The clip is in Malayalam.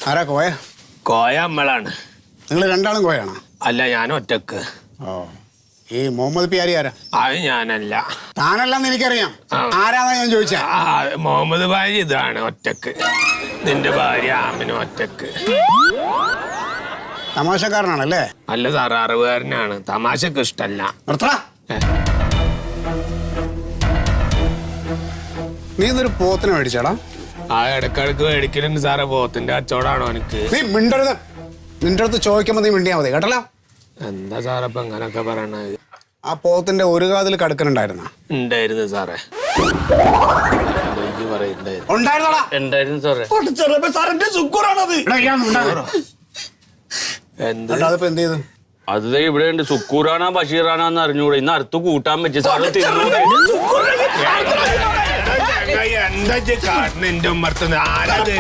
ആരാ കോയ? കോയ നമ്മളാണ്. നിങ്ങൾ രണ്ടാളും കോയാണോ? അല്ല, ഞാൻ ഒറ്റക്ക്. ഓ, ഈ മുഹമ്മദ് പിയാരി ആരാ? അത് ഞാനല്ല. താനല്ലെന്ന് എനിക്കറിയാം. ആരാന്നാ ഞാൻ ചോദിച്ചാ? മുഹമ്മദ് ഭാര്യ ഇതാണ് ഒറ്റക്ക്. നിന്റെ ഭാര്യ ആമിന ഒറ്റക്ക്. തമാശക്കാരനാണല്ലേ? അല്ല സാറ്, അറിവുകാരനാണ്. തമാശക്ക് ഇഷ്ടല്ല. നിർത്തടാ. നീ ഇന്നൊരു പോത്തിനെ മേടിച്ചാടാ? ആ ഇടക്കിടക്ക് മേടിക്കലുണ്ട് സാറേ. പോത്തിന്റെ കച്ചവടാണോ എനിക്ക്? നീ മിണ്ടരുത്. നിന്റെ അടുത്ത് ചോദിക്കുമ്പോ നീ മിണ്ടിയാ മതി കേട്ടല്ലോ. എന്താ സാറേ ഇപ്പൊ ഇങ്ങനൊക്കെ പറയണത്? ആ പോത്തിന്റെ ഒരു കാതിൽ കടുക്കനുണ്ടായിരുന്ന? ഉണ്ടായിരുന്നു സാറേ. ഉണ്ടായിരുന്നോടാ? ഉണ്ടായിരുന്നു സാറേ. അതിപ്പോ എന്ത് ചെയ്തു? അത് ഇവിടെ ഉണ്ട്. സുക്കൂറാണോ ബഷീറാണോന്ന് അറിഞ്ഞൂടെ. ഇന്ന് അടുത്ത് കൂട്ടാൻ പറ്റിയ സാറ് തിന്നു. എന്താ കാട്ടിന് എന്റെ ഉമ്മർത്തുന്നത്? ആരത്?